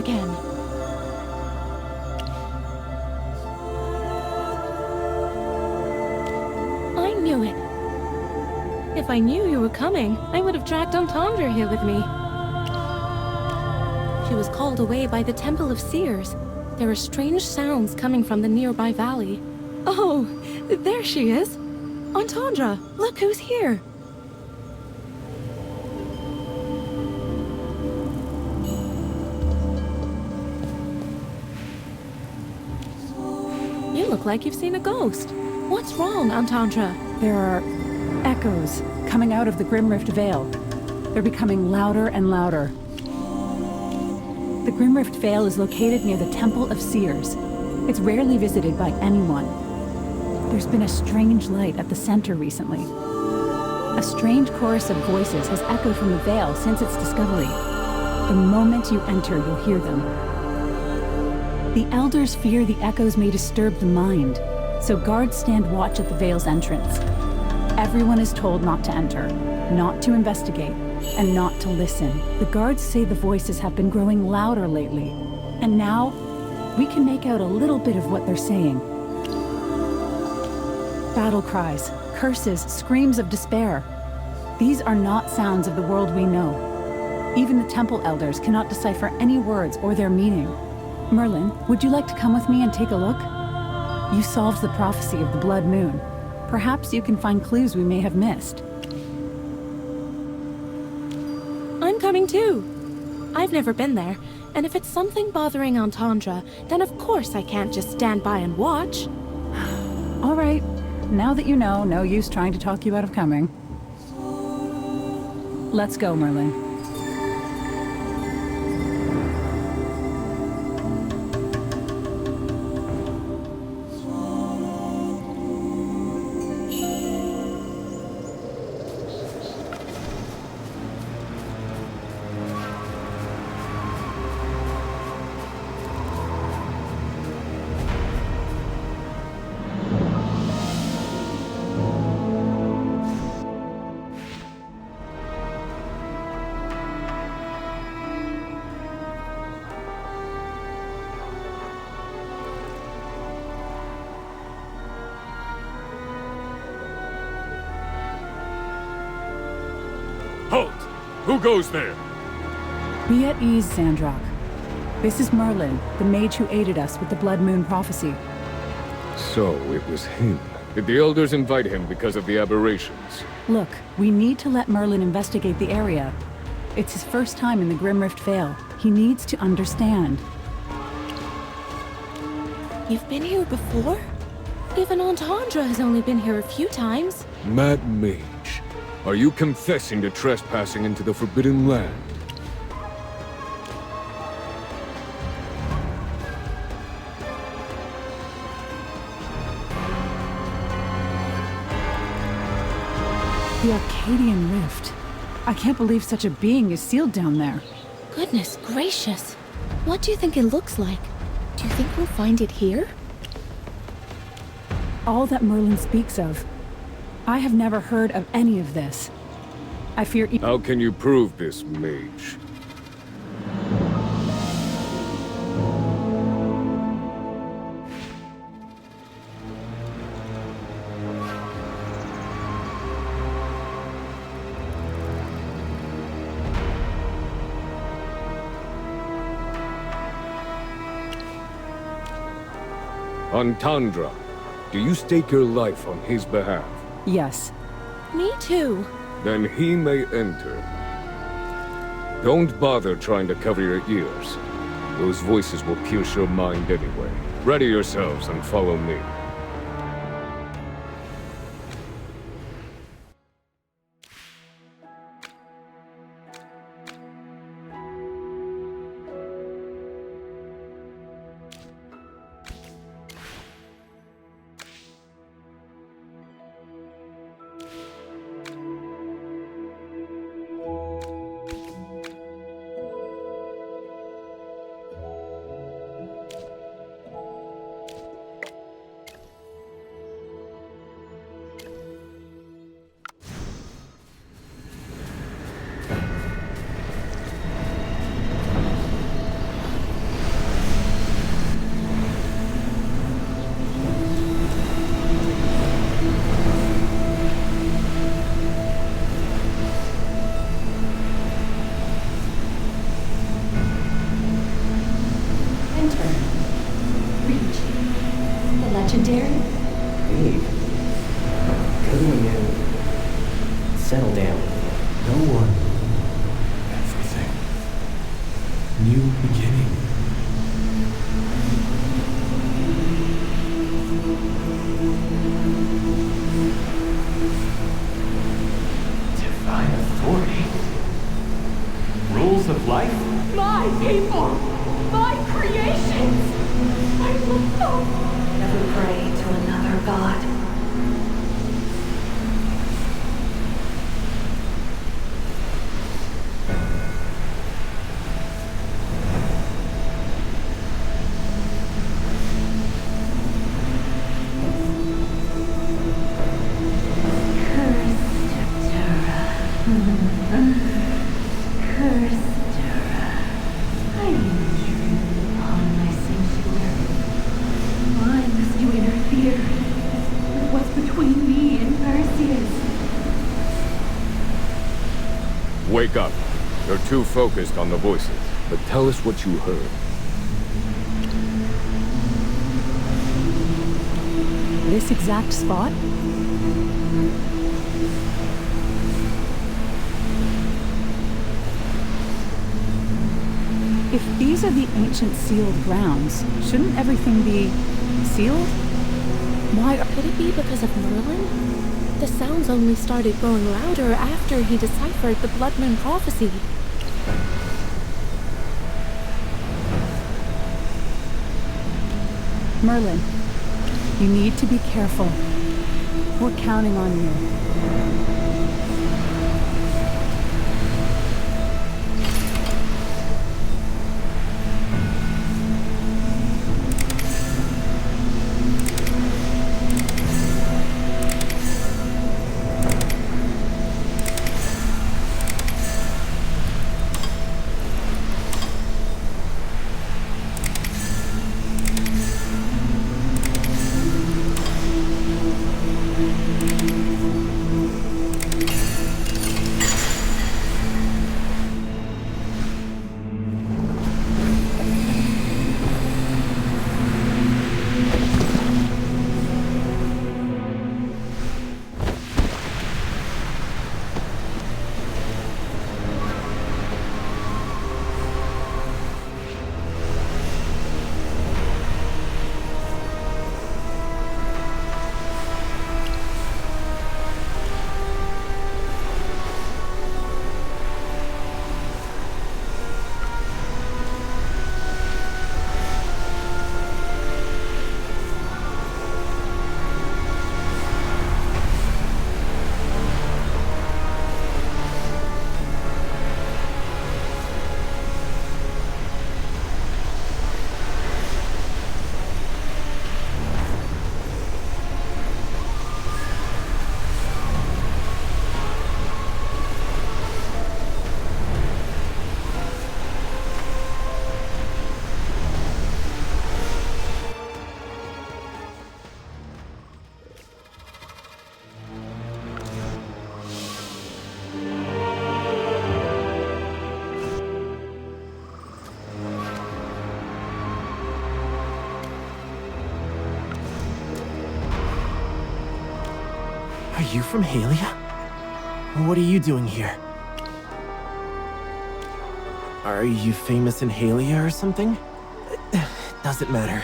again. I knew it. If I knew you were coming, I would have dragged Entendre here with me. She was called away by the Temple of Seers. There are strange sounds coming from the nearby valley. Oh, there she is. Entendre, look who's here. You look like you've seen a ghost. What's wrong, Entendre? There are echoes coming out of the Grimrift Vale. They're becoming louder and louder. The Grimrift Vale is located near the Temple of Seers. It's rarely visited by anyone. There's been a strange light at the center recently. A strange chorus of voices has echoed from the Vale since its discovery. The moment you enter, you'll hear them. The Elders fear the echoes may disturb the mind, so guards stand watch at the Vale's entrance. Everyone is told not to enter, not to investigate, and not to listen. The guards say the voices have been growing louder lately, and now we can make out a little bit of what they're saying. Battle cries, curses, screams of despair. These are not sounds of the world we know. Even the temple elders cannot decipher any words or their meaning. Merlin, would you like to come with me and take a look? You solved the prophecy of the Blood Moon. Perhaps you can find clues we may have missed. I'm coming too. I've never been there, and if it's something bothering Entendre, then of course I can't just stand by and watch. All right. Now that you know, no use trying to talk you out of coming. Let's go, Merlin. Halt! Who goes there? Be at ease, Sandrock. This is Merlin, the mage who aided us with the Blood Moon prophecy. So, it was him. Did the Elders invite him because of the aberrations? Look, we need to let Merlin investigate the area. It's his first time in the Grimrift Vale. He needs to understand. You've been here before? Even Entendre has only been here a few times. Mad Mage, are you confessing to trespassing into the Forbidden Land? The Arcadian Rift. I can't believe such a being is sealed down there. Goodness gracious. What do you think it looks like? Do you think we'll find it here? All that Merlin speaks of. I have never heard of any of this. I fear... How can you prove this, Mage? Entendre, do you stake your life on his behalf? Yes. Me too. Then he may enter. Don't bother trying to cover your ears. Those voices will pierce your mind anyway. Ready yourselves and follow me. legendary? Leave. Go to a new... Settle down. No one. Everything. New beginning. Divine authority. Rules of life? My people! My creations! I will never pray to another god. Wake up. You're too focused on the voices. But tell us what you heard. This exact spot? If these are the ancient sealed grounds, shouldn't everything be sealed? Why are... Could it be because of Merlin? The sounds only started growing louder after he deciphered the Blood Moon prophecy. Merlin, you need to be careful. We're counting on you. Are you from Halia? What are you doing here? Are you famous in Halia or something? Doesn't matter.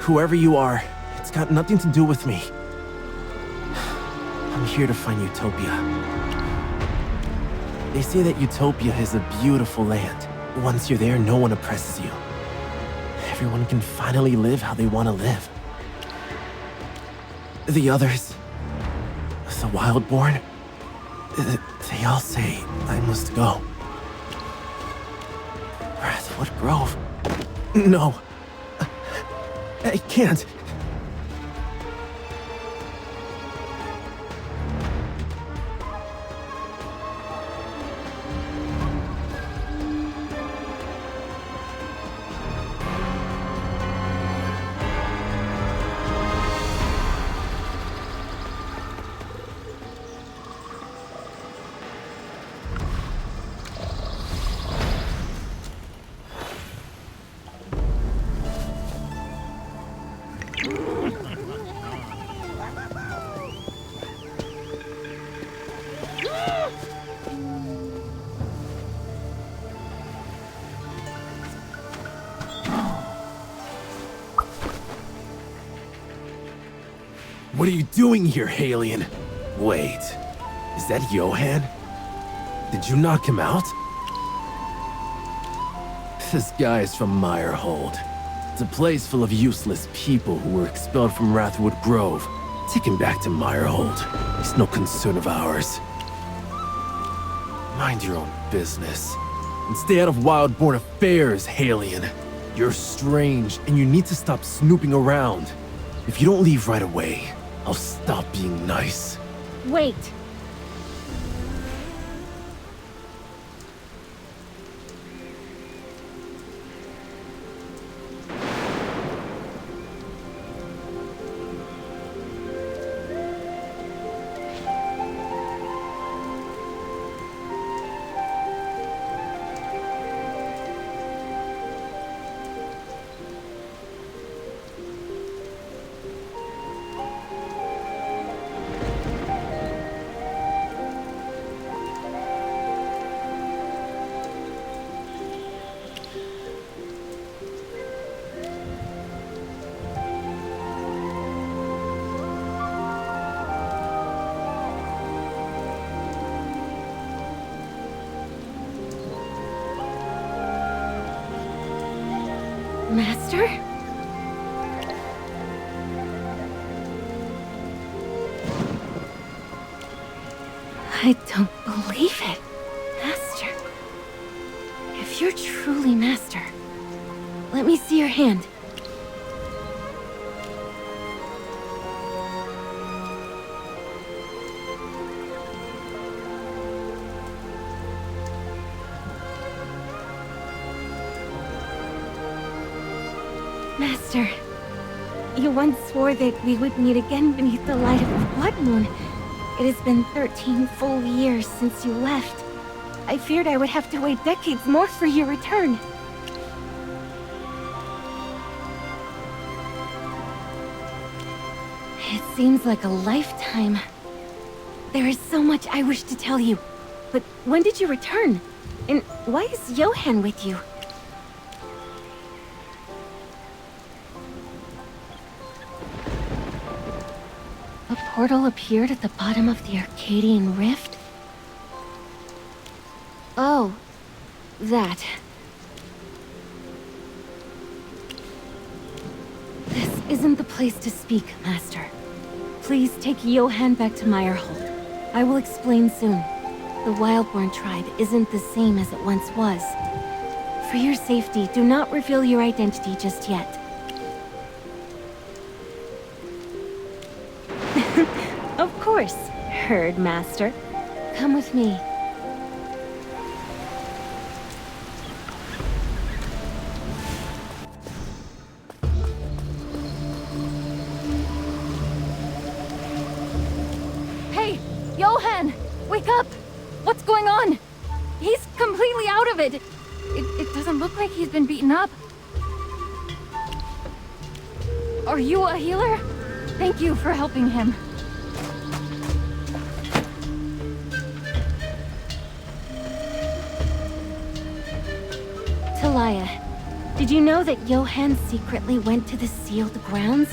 Whoever you are, it's got nothing to do with me. I'm here to find Utopia. They say that Utopia is a beautiful land. Once you're there, no one oppresses you. Everyone can finally live how they want to live. The others, the Wildborn, they all say I must go. What grove? No. I can't. What are you doing here, Alien? Wait, is that Johan? Did you knock him out? This guy is from Meyerhold. It's a place full of useless people who were expelled from Wrathwood Grove. Take him back to Meyerhold. He's no concern of ours. Mind your own business. And stay out of Wildborn affairs, Alien. You're strange, and you need to stop snooping around. If you don't leave right away, I'll stop being nice. Wait. Master? I don't believe it. Master. If you're truly Master, let me see your hand. Master, you once swore that we would meet again beneath the light of the blood moon. It has been 13 full years since you left. I feared I would have to wait decades more for your return. It seems like a lifetime. There is so much I wish to tell you. But when did you return? And why is Johan with you? A portal appeared at the bottom of the Arcadian Rift? Oh, that. This isn't the place to speak, Master. Please take Johan back to Meyerhold. I will explain soon. The Wildborn tribe isn't the same as it once was. For your safety, do not reveal your identity just yet. Of course, Herd Master. Come with me. Hey, Johan! Wake up! What's going on? He's completely out of it! It doesn't look like he's been beaten up. Are you a healer? Thank you for helping him. Talia, did you know that Johan secretly went to the sealed grounds?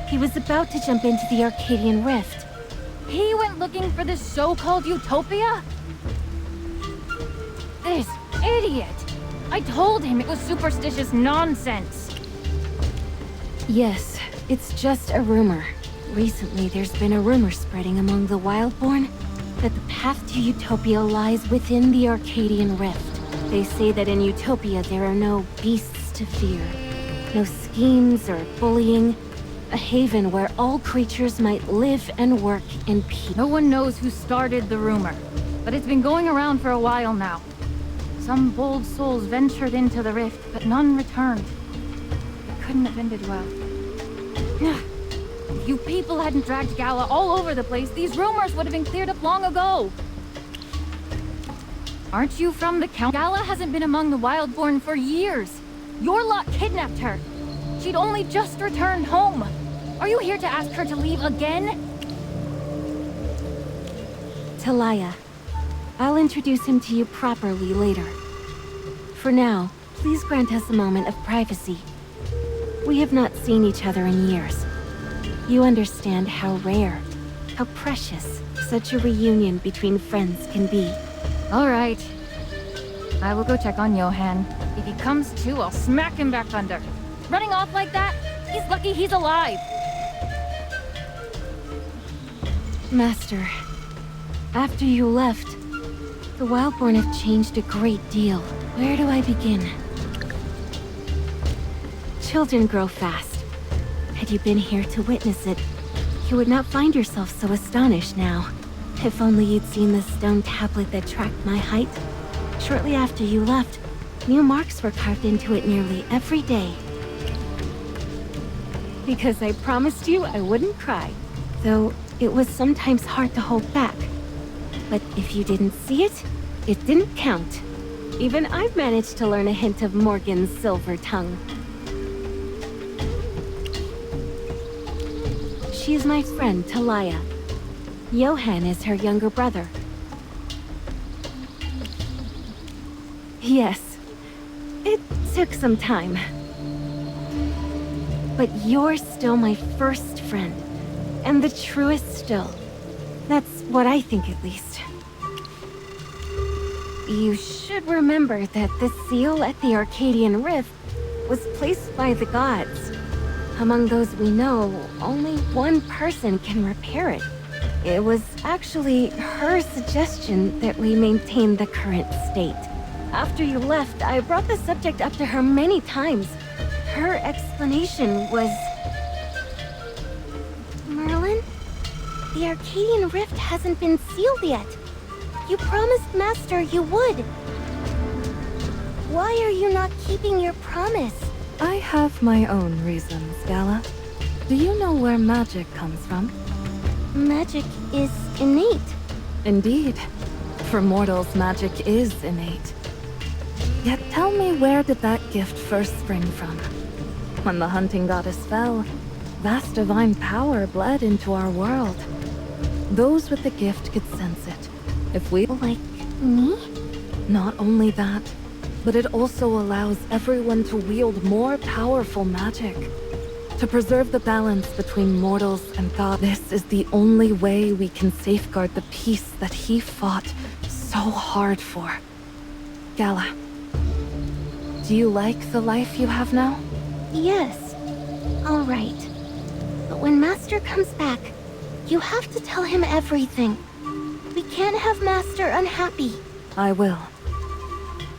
He was about to jump into the Arcadian Rift. He went looking for this so-called utopia? This idiot! I told him it was superstitious nonsense. Yes, it's just a rumor. Recently, there's been a rumor spreading among the Wildborn that the path to Utopia lies within the Arcadian Rift. They say that in Utopia there are no beasts to fear, no schemes or bullying, a haven where all creatures might live and work in peace. No one knows who started the rumor, but it's been going around for a while now. Some bold souls ventured into the rift, but none returned. It couldn't have ended well. If you people hadn't dragged Gala all over the place, these rumors would have been cleared up long ago. Aren't you from the count? Gala hasn't been among the Wildborn for years. Your lot kidnapped her. She'd only just returned home. Are you here to ask her to leave again? Talia, I'll introduce him to you properly later. For now, please grant us a moment of privacy. We have not seen each other in years. You understand how rare, how precious such a reunion between friends can be. Alright. I will go check on Johan. If he comes to, I'll smack him back under. Running off like that? He's lucky he's alive! Master, after you left, the Wildborn have changed a great deal. Where do I begin? Children grow fast. Had you been here to witness it, you would not find yourself so astonished now. If only you'd seen the stone tablet that tracked my height. Shortly after you left, new marks were carved into it nearly every day. Because I promised you I wouldn't cry. Though it was sometimes hard to hold back. But if you didn't see it, it didn't count. Even I've managed to learn a hint of Morgan's silver tongue. She's my friend, Talia. Johan is her younger brother. Yes, it took some time. But you're still my first friend, and the truest still. That's what I think, at least. You should remember that the seal at the Arcadian Rift was placed by the gods. Among those we know, only one person can repair it. It was actually her suggestion that we maintain the current state. After you left, I brought the subject up to her many times. Her explanation was... Merlin? The Arcadian Rift hasn't been sealed yet. You promised Master you would. Why are you not keeping your promise? I have my own reasons, Gala. Do you know where magic comes from? Magic is innate. Indeed. For mortals, magic is innate. Yet tell me, where did that gift first spring from? When the hunting goddess fell, vast divine power bled into our world. Those with the gift could sense it. If we... Like me? Not only that, but it also allows everyone to wield more powerful magic. To preserve the balance between mortals and gods. This is the only way we can safeguard the peace that he fought so hard for. Gala, do you like the life you have now? Yes. All right. But when Master comes back, you have to tell him everything. We can't have Master unhappy. I will.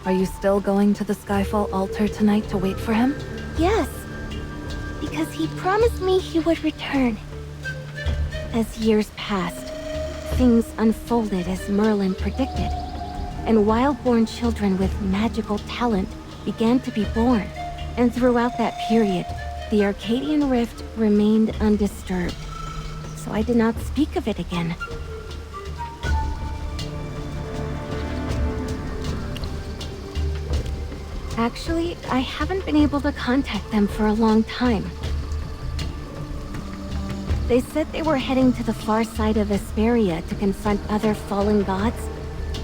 Are you still going to the Skyfall altar tonight to wait for him? Yes. Because he promised me he would return. As years passed, things unfolded as Merlin predicted, and Wildborn children with magical talent began to be born. And throughout that period, the Arcadian Rift remained undisturbed. So I did not speak of it again. Actually, I haven't been able to contact them for a long time. They said they were heading to the far side of Vesperia to confront other fallen gods,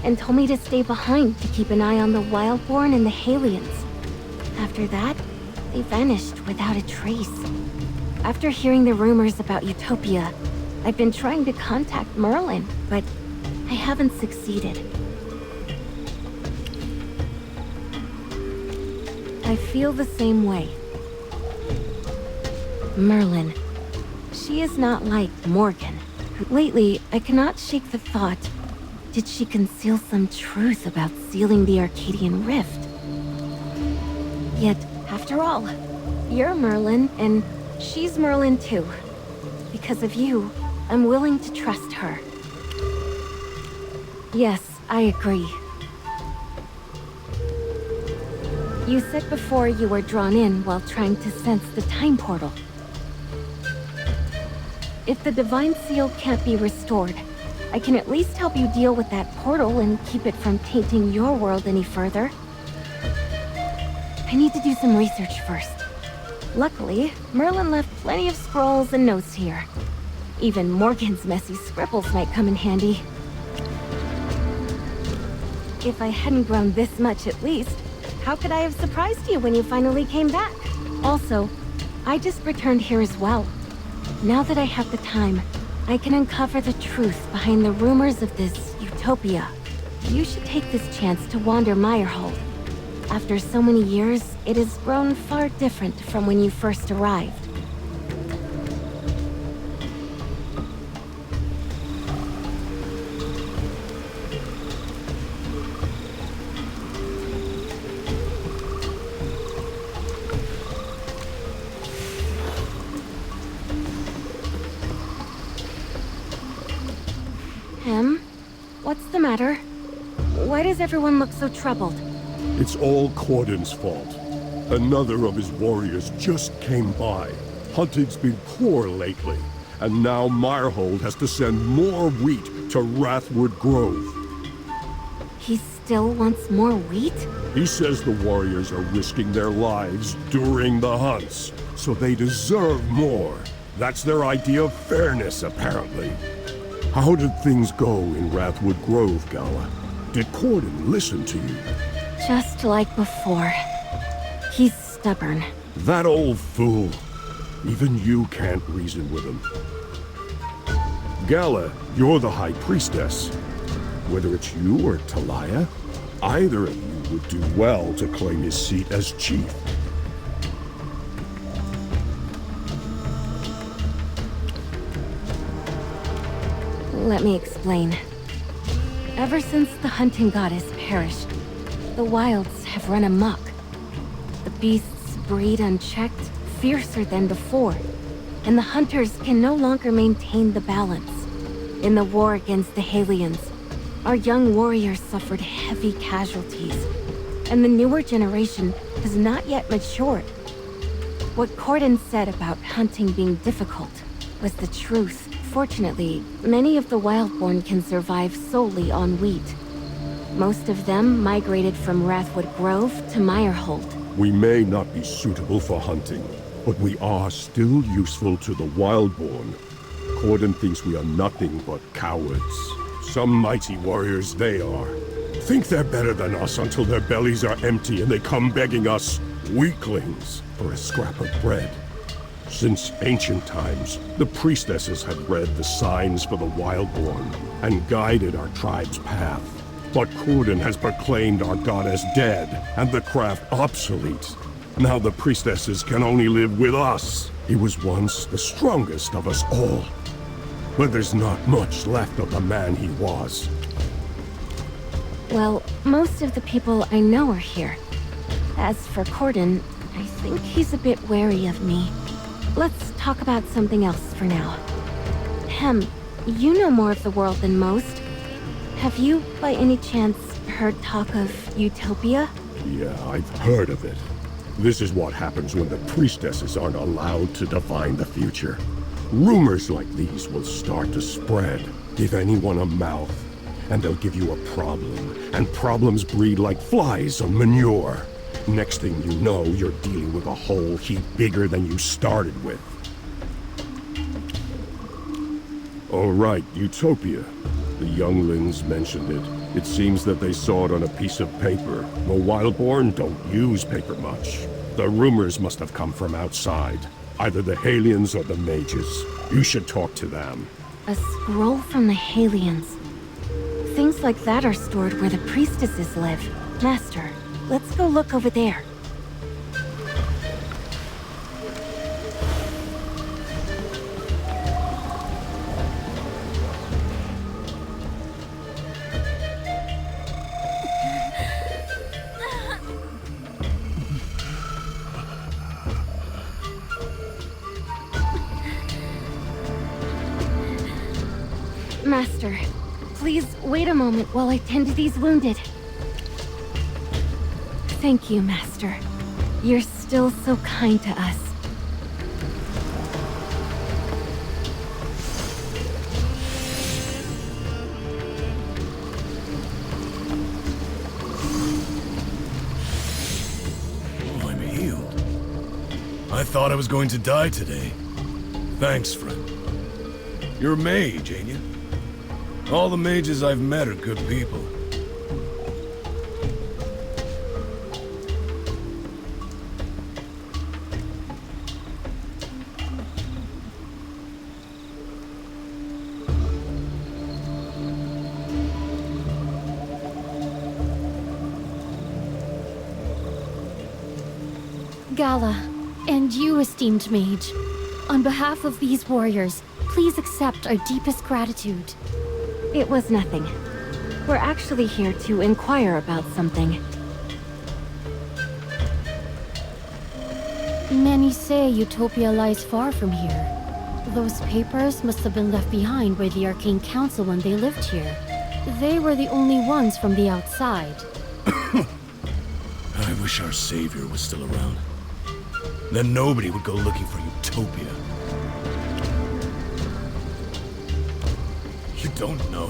and told me to stay behind to keep an eye on the Wildborn and the Halions. After that, they vanished without a trace. After hearing the rumors about Utopia, I've been trying to contact Merlin, but I haven't succeeded. I feel the same way. Merlin. She is not like Morgan. Lately, I cannot shake the thought, did she conceal some truth about sealing the Arcadian Rift? Yet, after all, you're Merlin, and she's Merlin too. Because of you, I'm willing to trust her. Yes, I agree. You said before you were drawn in while trying to sense the time portal. If the Divine Seal can't be restored, I can at least help you deal with that portal and keep it from tainting your world any further. I need to do some research first. Luckily, Merlin left plenty of scrolls and notes here. Even Morgan's messy scribbles might come in handy. If I hadn't grown this much at least, how could I have surprised you when you finally came back? Also, I just returned here as well. Now that I have the time, I can uncover the truth behind the rumors of this utopia. You should take this chance to wander Meyerhold. After so many years, it has grown far different from when you first arrived. What's the matter? Why does everyone look so troubled? It's all Cordon's fault. Another of his warriors just came by. Hunting's been poor lately, and now Meyerhold has to send more wheat to Wrathwood Grove. He still wants more wheat? He says the warriors are risking their lives during the hunts, so they deserve more. That's their idea of fairness, apparently. How did things go in Wrathwood Grove, Gala? Did Cordon listen to you? Just like before. He's stubborn. That old fool. Even you can't reason with him. Gala, you're the High Priestess. Whether it's you or Talia, either of you would do well to claim his seat as chief. Let me explain. Ever since the hunting goddess perished, the wilds have run amok. The beasts breed unchecked, fiercer than before, and the hunters can no longer maintain the balance. In the war against the Halians, our young warriors suffered heavy casualties, and the newer generation has not yet matured. What Cordon said about hunting being difficult was the truth. Fortunately, many of the Wildborn can survive solely on wheat. Most of them migrated from Wrathwood Grove to Meyerhold. We may not be suitable for hunting, but we are still useful to the Wildborn. Cordon thinks we are nothing but cowards. Some mighty warriors they are. Think they're better than us until their bellies are empty and they come begging us, weaklings, for a scrap of bread. Since ancient times, the priestesses have read the signs for the Wildborn and guided our tribe's path. But Cordon has proclaimed our goddess dead and the craft obsolete. Now the priestesses can only live with us. He was once the strongest of us all. But there's not much left of the man he was. Well, most of the people I know are here. As for Cordon, I think he's a bit wary of me. Let's talk about something else for now. You know more of the world than most. Have you, by any chance, heard talk of Utopia? Yeah, I've heard of it. This is what happens when the priestesses aren't allowed to define the future. Rumors like these will start to spread. Give anyone a mouth, and they'll give you a problem. And problems breed like flies on manure. Next thing you know, you're dealing with a whole heap bigger than you started with. All right, Utopia. The younglings mentioned it. It seems that they saw it on a piece of paper. The Wildborn don't use paper much. The rumors must have come from outside. Either the Halians or the mages. You should talk to them. A scroll from the Halians. Things like that are stored where the priestesses live. Master, let's go look over there. Master, please wait a moment while I tend to these wounded. Thank you, Master. You're still so kind to us. Oh, I'm healed. I thought I was going to die today. Thanks, friend. You're a mage, ain't you? All the mages I've met are good people. Gala, and you, esteemed mage. On behalf of these warriors, please accept our deepest gratitude. It was nothing. We're actually here to inquire about something. Many say Utopia lies far from here. Those papers must have been left behind by the Arcane Council when they lived here. They were the only ones from the outside. I wish our savior was still around. Then nobody would go looking for Utopia. You don't know?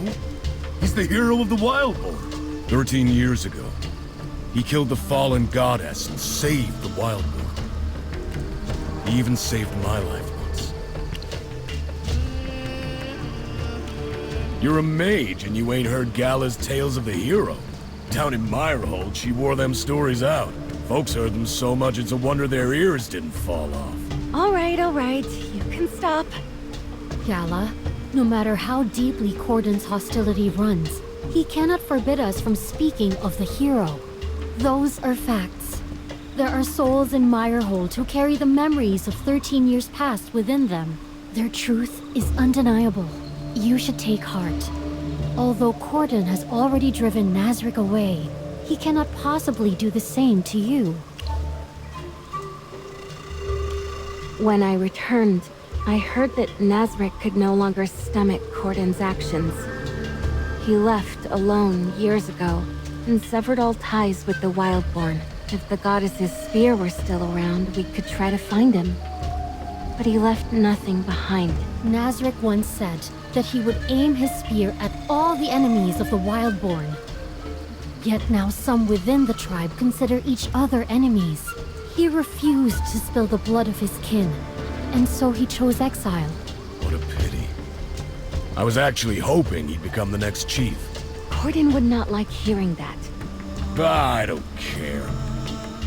He's the hero of the Wildborn. 13 years ago, he killed the fallen goddess and saved the Wildborn. He even saved my life once. You're a mage and you ain't heard Gala's tales of the hero. Down in Myrhold, she wore them stories out. Folks heard them so much it's a wonder their ears didn't fall off. All right, you can stop. Gala, no matter how deeply Cordon's hostility runs, he cannot forbid us from speaking of the hero. Those are facts. There are souls in Myrhold who carry the memories of 13 years past within them. Their truth is undeniable. You should take heart. Although Cordon has already driven Nazric away, he cannot possibly do the same to you. When I returned, I heard that Nazric could no longer stomach Cordon's actions. He left alone years ago and severed all ties with the Wildborn. If the goddess's spear were still around, we could try to find him. But he left nothing behind. Nazric once said that he would aim his spear at all the enemies of the Wildborn. Yet now some within the tribe consider each other enemies. He refused to spill the blood of his kin, and so he chose exile. What a pity. I was actually hoping he'd become the next chief. Cordon would not like hearing that. But I don't care.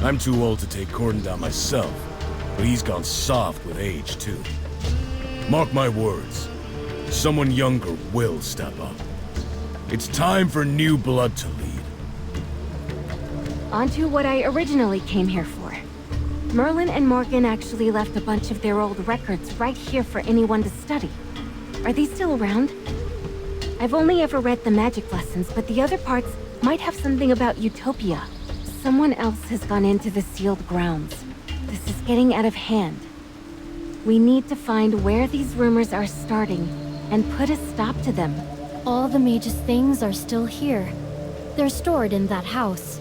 I'm too old to take Cordon down myself, but he's gone soft with age, too. Mark my words. Someone younger will step up. It's time for new blood to lead. On to what I originally came here for. Merlin and Morgan actually left a bunch of their old records right here for anyone to study. Are they still around? I've only ever read the magic lessons, but the other parts might have something about Utopia. Someone else has gone into the sealed grounds. This is getting out of hand. We need to find where these rumors are starting and put a stop to them. All the mage's things are still here. They're stored in that house.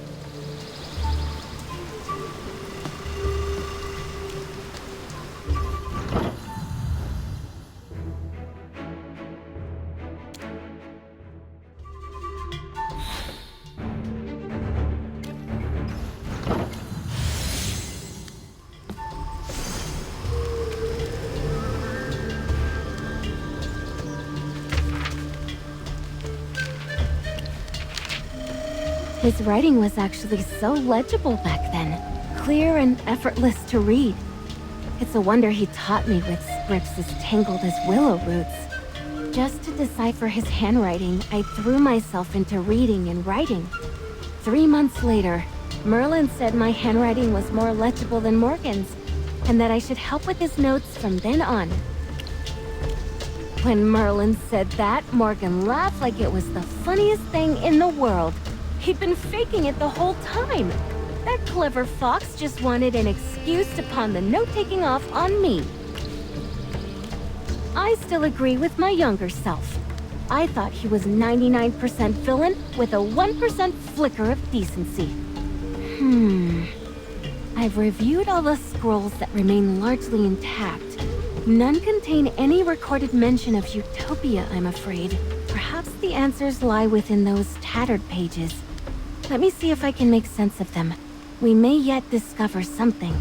His writing was actually so legible back then. Clear and effortless to read. It's a wonder he taught me with scripts as tangled as willow roots. Just to decipher his handwriting, I threw myself into reading and writing. 3 months later, Merlin said my handwriting was more legible than Morgan's, and that I should help with his notes from then on. When Merlin said that, Morgan laughed like it was the funniest thing in the world. He'd been faking it the whole time. That clever fox just wanted an excuse to pawn the note-taking off on me. I still agree with my younger self. I thought he was 99% villain with a 1% flicker of decency. I've reviewed all the scrolls that remain largely intact. None contain any recorded mention of Utopia, I'm afraid. Perhaps the answers lie within those tattered pages. Let me see if I can make sense of them. We may yet discover something.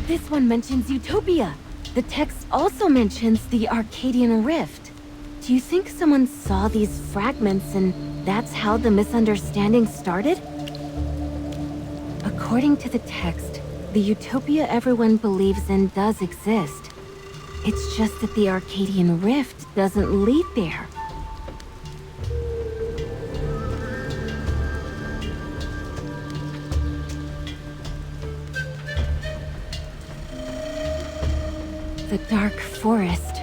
This one mentions Utopia. The text also mentions the Arcadian Rift. Do you think someone saw these fragments and that's how the misunderstanding started? According to the text, the Utopia everyone believes in does exist. It's just that the Arcadian Rift doesn't lead there. The Dark Forest.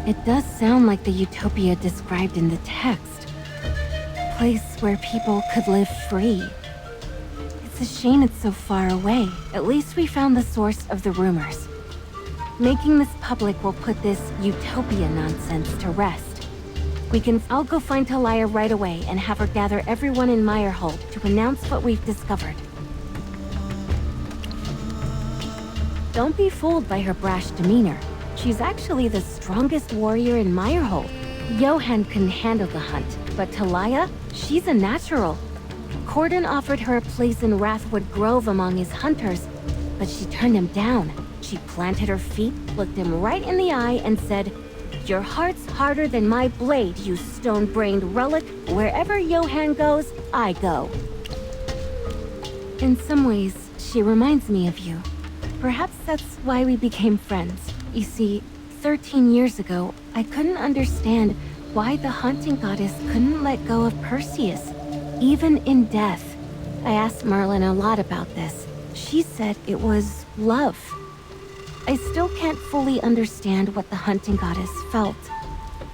It does sound like the Utopia described in the text. A place where people could live free. It's a shame it's so far away. At least we found the source of the rumors. Making this public will put this Utopia nonsense to rest. I'll go find Talia right away and have her gather everyone in Meyerhold to announce what we've discovered. Don't be fooled by her brash demeanor. She's actually the strongest warrior in Meyerhold. Johann couldn't handle the hunt, but Talia, she's a natural. Corden offered her a place in Wrathwood Grove among his hunters, but she turned him down. She planted her feet, looked him right in the eye, and said, "Your heart's harder than my blade, you stone-brained relic. Wherever Johann goes, I go." In some ways, she reminds me of you. Perhaps that's why we became friends. You see, 13 years ago, I couldn't understand why the hunting goddess couldn't let go of Perseus, even in death. I asked Merlin a lot about this. She said it was love. I still can't fully understand what the hunting goddess felt,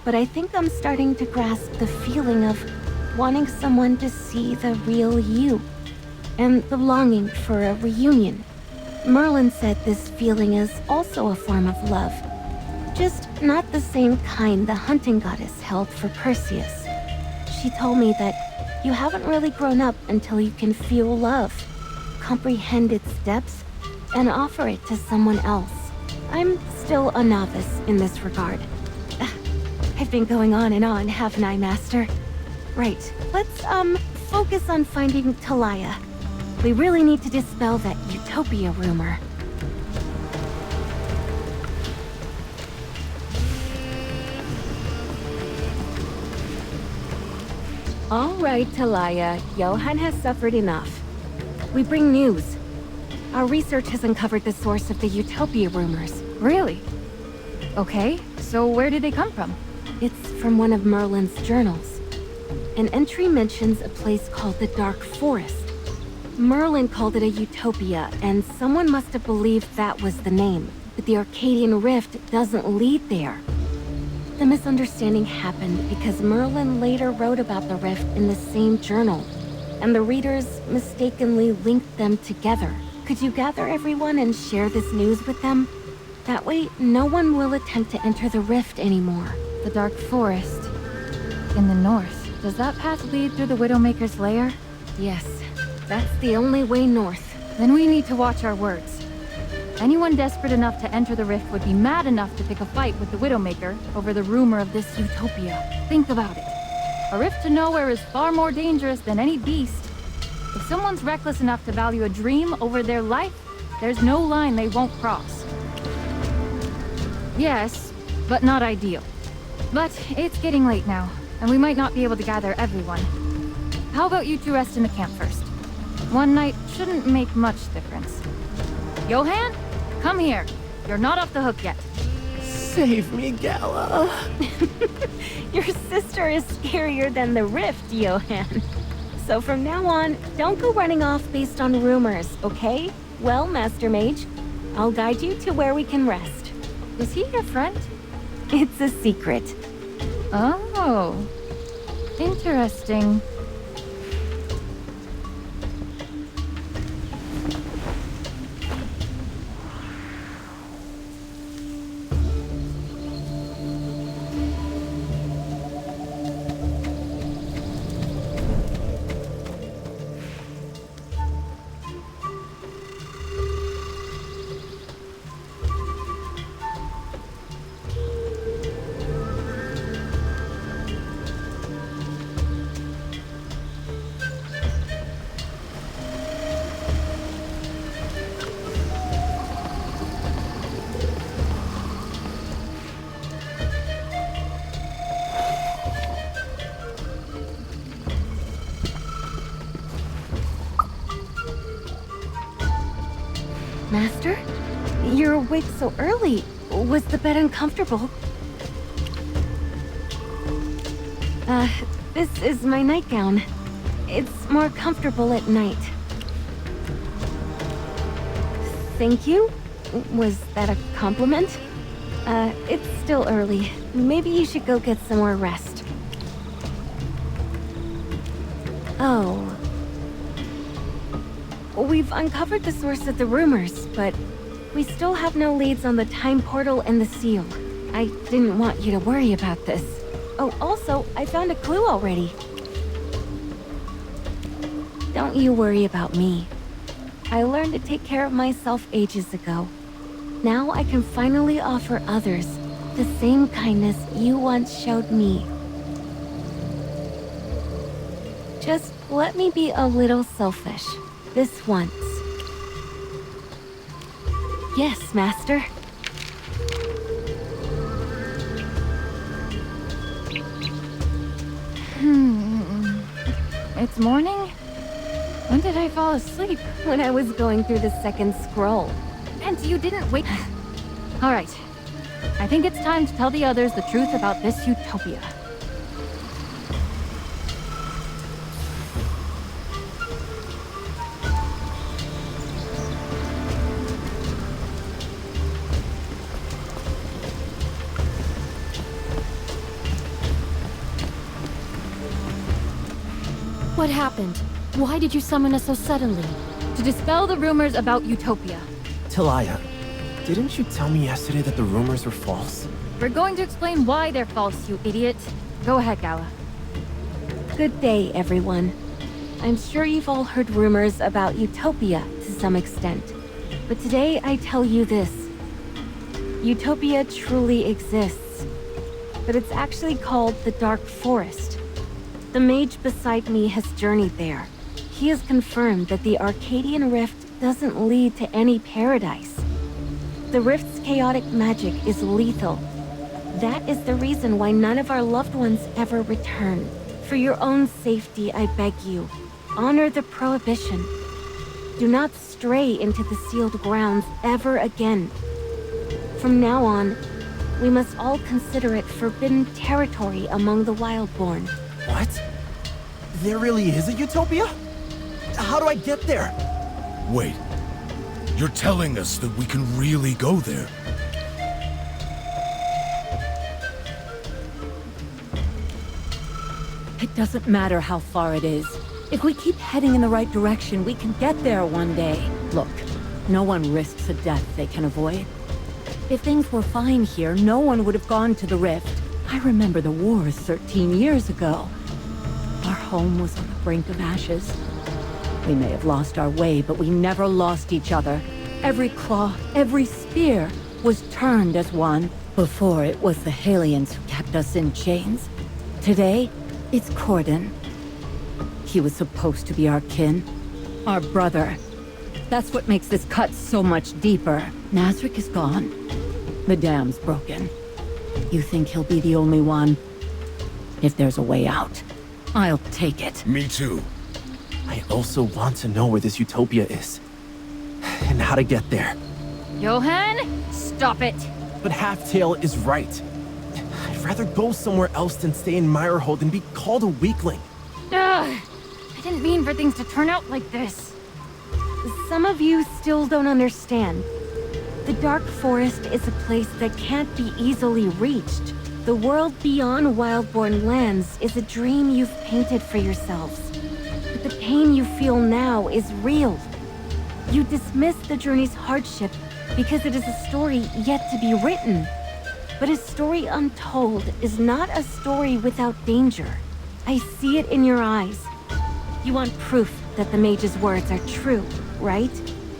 but I think I'm starting to grasp the feeling of wanting someone to see the real you, and the longing for a reunion. Merlin said this feeling is also a form of love, just not the same kind the hunting goddess held for Perseus. She told me that you haven't really grown up until you can feel love, comprehend its depths, and offer it to someone else. I'm still a novice in this regard. I've been going on and on, haven't I, Master? Right, let's, focus on finding Talia. We really need to dispel that Utopia rumor. All right, Talia. Johann has suffered enough. We bring news. Our research has uncovered the source of the Utopia rumors. Really? Okay, so where did they come from? It's from one of Merlin's journals. An entry mentions a place called the Dark Forest. Merlin called it a utopia, and someone must have believed that was the name. But the Arcadian Rift doesn't lead there. The misunderstanding happened because Merlin later wrote about the rift in the same journal, and the readers mistakenly linked them together. Could you gather everyone and share this news with them? That way, no one will attempt to enter the rift anymore. The Dark Forest. In the north. Does that path lead through the Widowmaker's lair? Yes. That's the only way north. Then we need to watch our words. Anyone desperate enough to enter the rift would be mad enough to pick a fight with the Widowmaker over the rumor of this utopia. Think about it. A rift to nowhere is far more dangerous than any beast. If someone's reckless enough to value a dream over their life, there's no line they won't cross. Yes, but not ideal. But it's getting late now, and we might not be able to gather everyone. How about you two rest in the camp first? One night shouldn't make much difference. Johann, come here. You're not off the hook yet. Save me, Gala. Your sister is scarier than the rift, Johann. So from now on, don't go running off based on rumors, okay? Well, Master Mage, I'll guide you to where we can rest. Is he your friend? It's a secret. Oh. Interesting. Master? You're awake so early. Was the bed uncomfortable? This is my nightgown. It's more comfortable at night. Thank you? Was that a compliment? It's still early. Maybe you should go get some more rest. Oh. We've uncovered the source of the rumors, but we still have no leads on the time portal and the seal. I didn't want you to worry about this. Oh, also, I found a clue already. Don't you worry about me. I learned to take care of myself ages ago. Now I can finally offer others the same kindness you once showed me. Just let me be a little selfish. This once. Yes, Master. It's morning? When did I fall asleep? When I was going through the second scroll. And you didn't wake... All right. I think it's time to tell the others the truth about this utopia. What happened? Why did you summon us so suddenly? To dispel the rumors about Utopia. Talaya, didn't you tell me yesterday that the rumors were false? We're going to explain why they're false, you idiot. Go ahead, Gala. Good day, everyone. I'm sure you've all heard rumors about Utopia to some extent. But today I tell you this. Utopia truly exists. But it's actually called the Dark Forest. The mage beside me has journeyed there. He has confirmed that the Arcadian Rift doesn't lead to any paradise. The Rift's chaotic magic is lethal. That is the reason why none of our loved ones ever return. For your own safety, I beg you, honor the prohibition. Do not stray into the sealed grounds ever again. From now on, we must all consider it forbidden territory among the Wildborn. What? There really is a utopia? How do I get there? Wait. You're telling us that we can really go there? It doesn't matter how far it is. If we keep heading in the right direction, we can get there one day. Look, no one risks a death they can avoid. If things were fine here, no one would have gone to the Rift. I remember the wars 13 years ago. Our home was on the brink of ashes. We may have lost our way, but we never lost each other. Every claw, every spear was turned as one. Before, it was the Halians who kept us in chains. Today, it's Corden. He was supposed to be our kin, our brother. That's what makes this cut so much deeper. Nazric is gone. The dam's broken. You think he'll be the only one? If there's a way out, I'll take it. Me too. I also want to know where this utopia is. And how to get there. Johan, stop it! But Halftail is right. I'd rather go somewhere else than stay in Meyerhold and be called a weakling. Ugh! I didn't mean for things to turn out like this. Some of you still don't understand. The Dark Forest is a place that can't be easily reached. The world beyond Wildborn lands is a dream you've painted for yourselves. But the pain you feel now is real. You dismiss the journey's hardship because it is a story yet to be written. But a story untold is not a story without danger. I see it in your eyes. You want proof that the mage's words are true, right?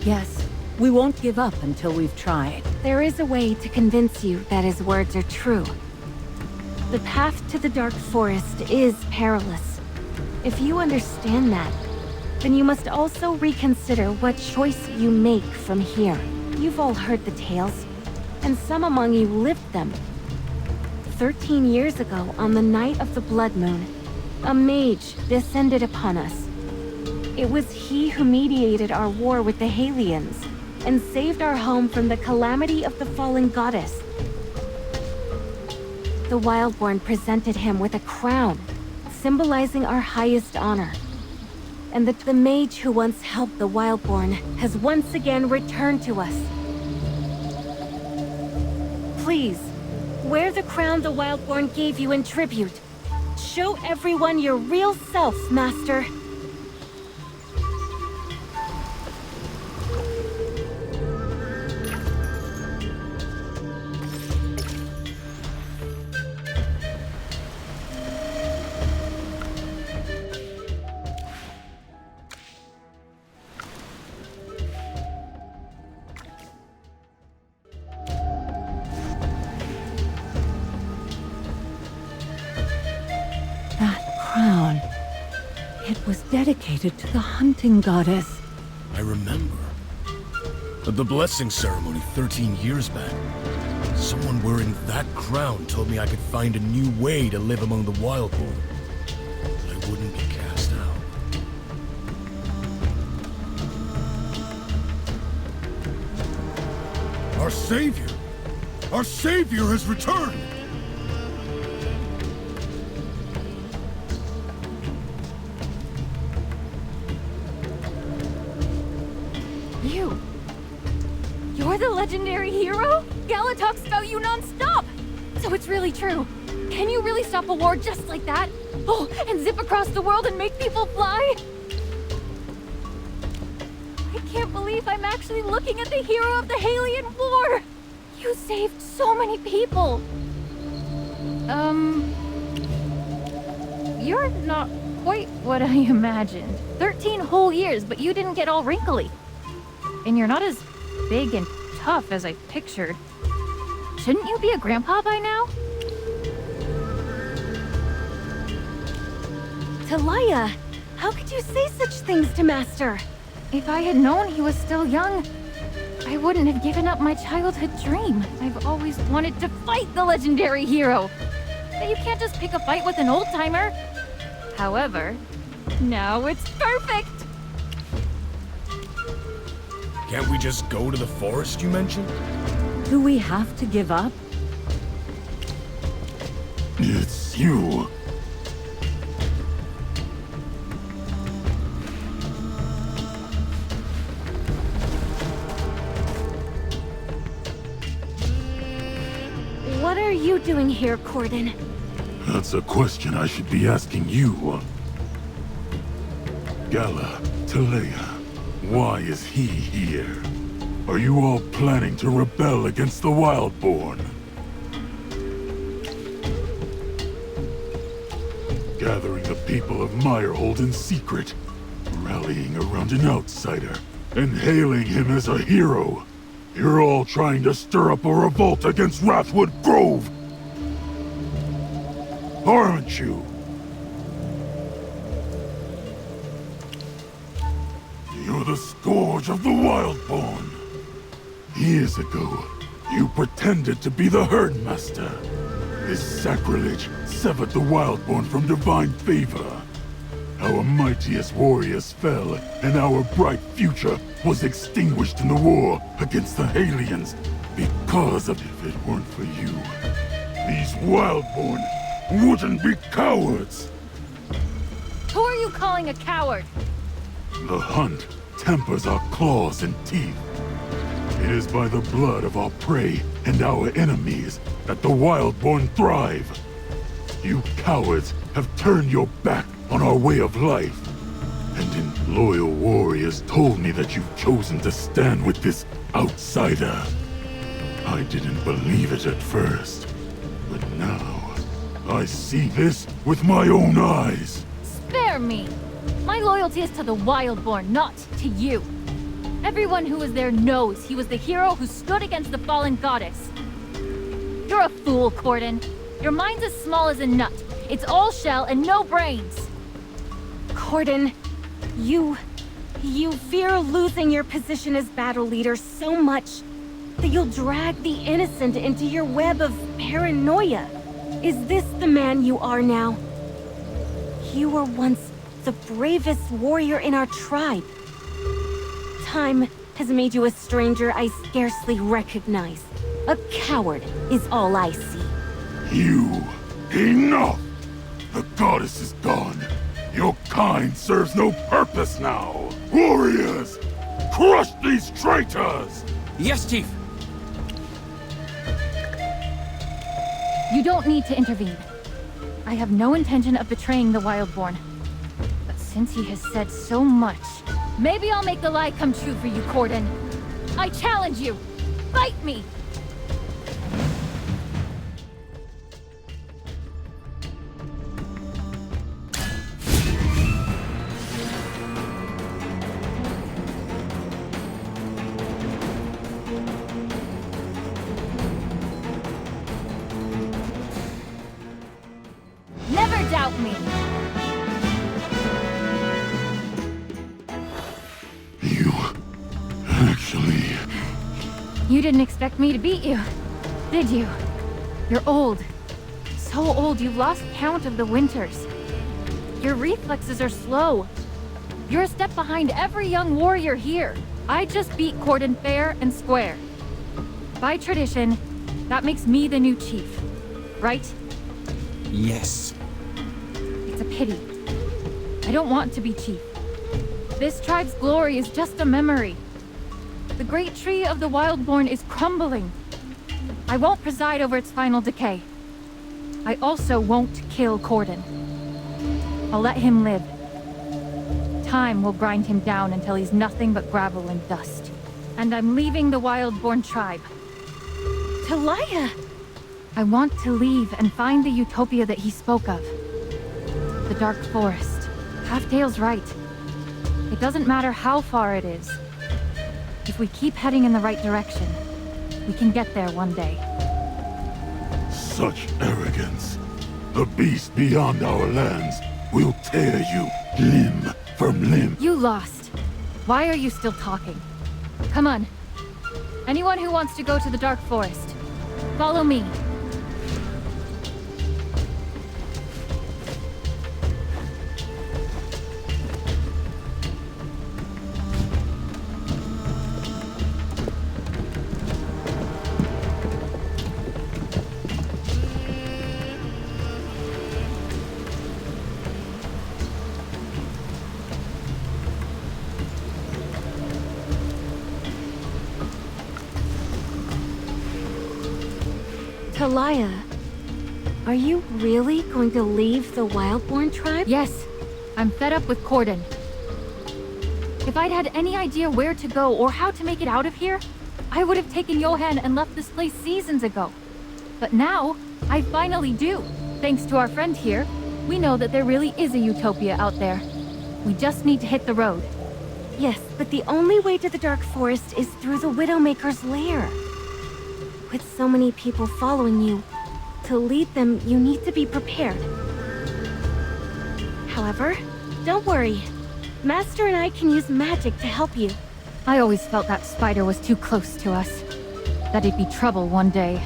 Yes, we won't give up until we've tried. There is a way to convince you that his words are true. The path to the Dark Forest is perilous. If you understand that, then you must also reconsider what choice you make from here. You've all heard the tales, and some among you lived them. 13 years ago, on the night of the Blood Moon, a mage descended upon us. It was he who mediated our war with the Halians. and saved our home from the calamity of the fallen goddess. The Wildborn presented him with a crown, symbolizing our highest honor. And the mage who once helped the Wildborn has once again returned to us. Please, wear the crown the Wildborn gave you in tribute. Show everyone your real self, Master. Crown. It was dedicated to the hunting goddess. I remember. At the blessing ceremony 13 years back, someone wearing that crown told me I could find a new way to live among the Wildborn. That I wouldn't be cast out. Our savior! Our savior has returned! You're the legendary hero? Gala talks about you non-stop! So it's really true. Can you really stop a war just like that? Oh, and zip across the world and make people fly? I can't believe I'm actually looking at the hero of the Halian War! You saved so many people! You're not quite what I imagined. 13 whole years, but you didn't get all wrinkly. And you're not as big and tough as I pictured. Shouldn't you be a grandpa by now? Talaya, how could you say such things to Master? If I had known he was still young, I wouldn't have given up my childhood dream. I've always wanted to fight the legendary hero. But you can't just pick a fight with an old-timer. However, now it's perfect! Can't we just go to the forest you mentioned? Do we have to give up? It's you. What are you doing here, Corden? That's a question I should be asking you. Gala, Talaya, why is he here? Are you all planning to rebel against the Wildborn? Gathering the people of Meyerhold in secret, rallying around an outsider, and hailing him as a hero. You're all trying to stir up a revolt against Wrathwood Grove! Aren't you? You're the scourge of the Wildborn. Years ago, you pretended to be the Herdmaster. This sacrilege severed the Wildborn from divine favor. Our mightiest warriors fell, and our bright future was extinguished in the war against the Halians because of... If it weren't for you, these Wildborn wouldn't be cowards! Who are you calling a coward? The hunt tempers our claws and teeth. It is by the blood of our prey and our enemies that the Wildborn thrive. You cowards have turned your back on our way of life. And loyal warriors told me that you've chosen to stand with this outsider. I didn't believe it at first, but now I see this with my own eyes. Spare me! My loyalty is to the Wildborn, not to you. Everyone who was there knows he was the hero who stood against the fallen goddess. You're a fool, Corden. Your mind's as small as a nut. It's all shell and no brains. Corden, you fear losing your position as battle leader so much that you'll drag the innocent into your web of paranoia. Is this the man you are now? You were once the bravest warrior in our tribe. Time has made you a stranger I scarcely recognize. A coward is all I see. You! Enough! The goddess is gone. Your kind serves no purpose now. Warriors! Crush these traitors! Yes, Chief! You don't need to intervene. I have no intention of betraying the Wildborn. But since he has said so much, maybe I'll make the lie come true for you, Corden. I challenge you! Fight me! Never doubt me! You... actually... You didn't expect me to beat you, did you? You're old. So old you've lost count of the winters. Your reflexes are slow. You're a step behind every young warrior here. I just beat Corden fair and square. By tradition, that makes me the new chief, right? Yes. It's a pity. I don't want to be chief. This tribe's glory is just a memory. The great tree of the Wildborn is crumbling. I won't preside over its final decay. I also won't kill Corden. I'll let him live. Time will grind him down until he's nothing but gravel and dust. And I'm leaving the Wildborn tribe. Talia! I want to leave and find the utopia that he spoke of. The Dark Forest. Halfdale's right. It doesn't matter how far it is. If we keep heading in the right direction, we can get there one day. Such arrogance. The beast beyond our lands will tear you limb from limb. You lost. Why are you still talking? Come on. Anyone who wants to go to the Dark Forest, follow me. Talia, are you really going to leave the Wildborn tribe? Yes, I'm fed up with Corden. If I'd had any idea where to go or how to make it out of here, I would have taken Johan and left this place seasons ago. But now, I finally do. Thanks to our friend here, we know that there really is a utopia out there. We just need to hit the road. Yes, but the only way to the Dark Forest is through the Widowmaker's lair. With so many people following you, to lead them, you need to be prepared. However, don't worry. Master and I can use magic to help you. I always felt that spider was too close to us. That it'd be trouble one day.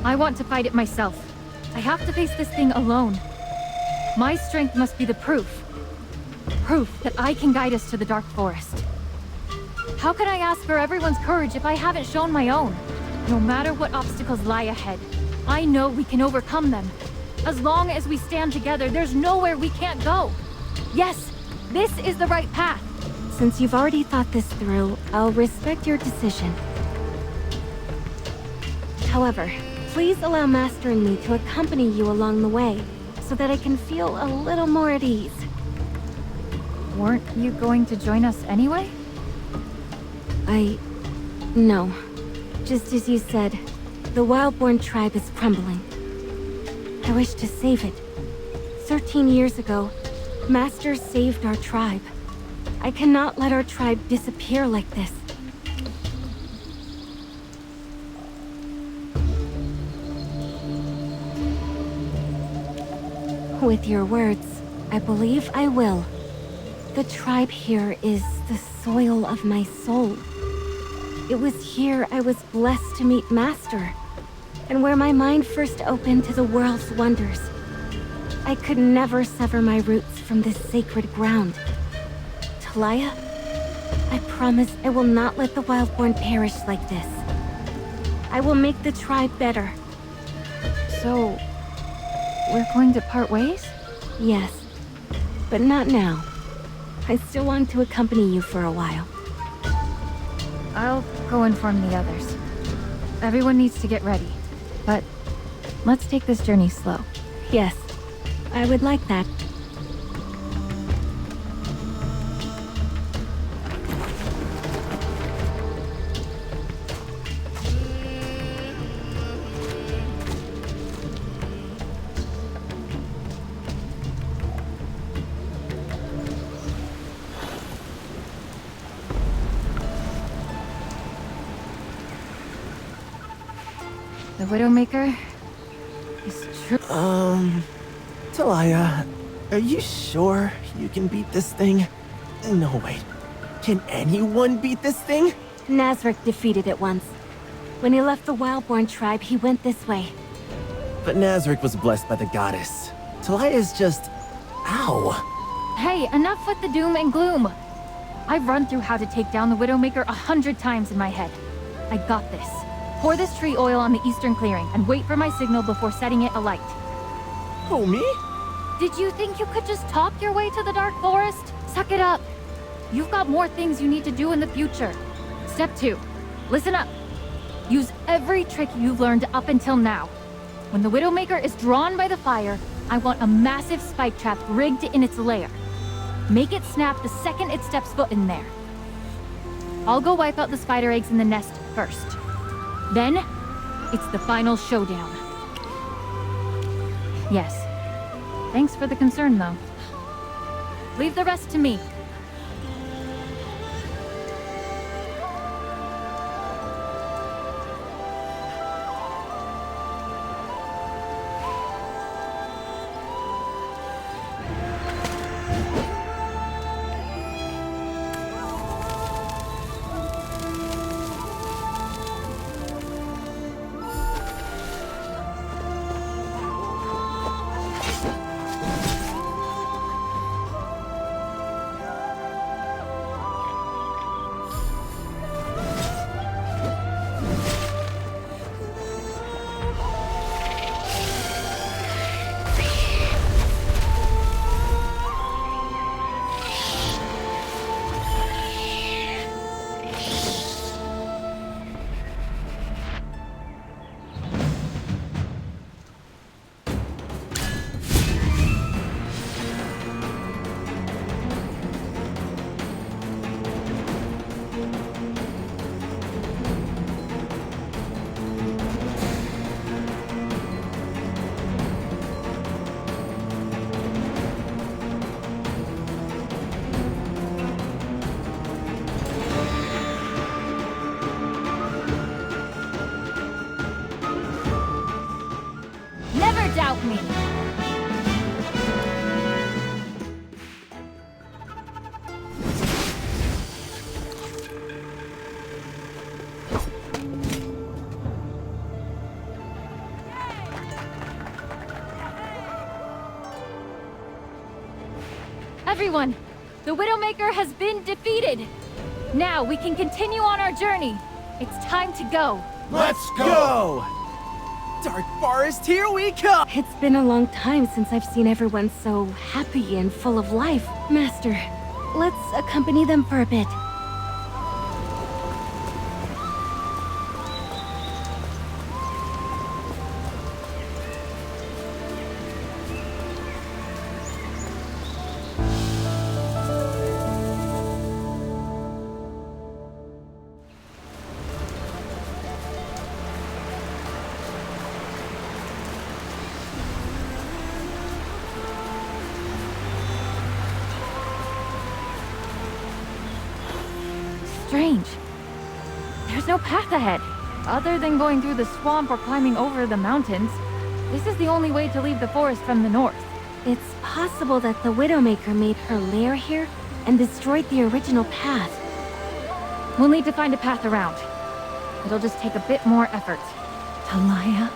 I want to fight it myself. I have to face this thing alone. My strength must be the proof. Proof that I can guide us to the Dark Forest. How can I ask for everyone's courage if I haven't shown my own? No matter what obstacles lie ahead, I know we can overcome them. As long as we stand together, there's nowhere we can't go. Yes, this is the right path. Since you've already thought this through, I'll respect your decision. However, please allow Master and me to accompany you along the way, so that I can feel a little more at ease. Weren't you going to join us anyway? No. Just as you said, the Wildborn tribe is crumbling. I wish to save it. 13 years ago, Master saved our tribe. I cannot let our tribe disappear like this. With your words, I believe I will. The tribe here is the soil of my soul. It was here I was blessed to meet Master, and where my mind first opened to the world's wonders. I could never sever my roots from this sacred ground. Talia, I promise I will not let the Wildborn perish like this. I will make the tribe better. So, we're going to part ways? Yes, but not now. I still want to accompany you for a while. I'll go inform the others. Everyone needs to get ready. But let's take this journey slow. Yes, I would like that. The Widowmaker is true. Talia, are you sure you can beat this thing? No, wait. Can anyone beat this thing? Nazarick defeated it once. When he left the Wildborn tribe, he went this way. But Nazarick was blessed by the goddess. Talia is just... Ow. Hey, enough with the doom and gloom. I've run through how to take down the Widowmaker 100 times in my head. I got this. Pour this tree oil on the eastern clearing and wait for my signal before setting it alight. Oh, me? Did you think you could just talk your way to the Dark Forest? Suck it up. You've got more things you need to do in the future. Step 2. Listen up. Use every trick you've learned up until now. When the Widowmaker is drawn by the fire, I want a massive spike trap rigged in its lair. Make it snap the second it steps foot in there. I'll go wipe out the spider eggs in the nest first. Then, it's the final showdown. Yes. Thanks for the concern, though. Leave the rest to me. Never doubt me! Everyone, the Widowmaker has been defeated! Now we can continue on our journey. It's time to go. Let's go! Dark Forest, here we come! It's been a long time since I've seen everyone so happy and full of life. Master, let's accompany them for a bit. Strange. There's no path ahead. Other than going through the swamp or climbing over the mountains, this is the only way to leave the forest from the north. It's possible that the Widowmaker made her lair here and destroyed the original path. We'll need to find a path around. It'll just take a bit more effort. Talia?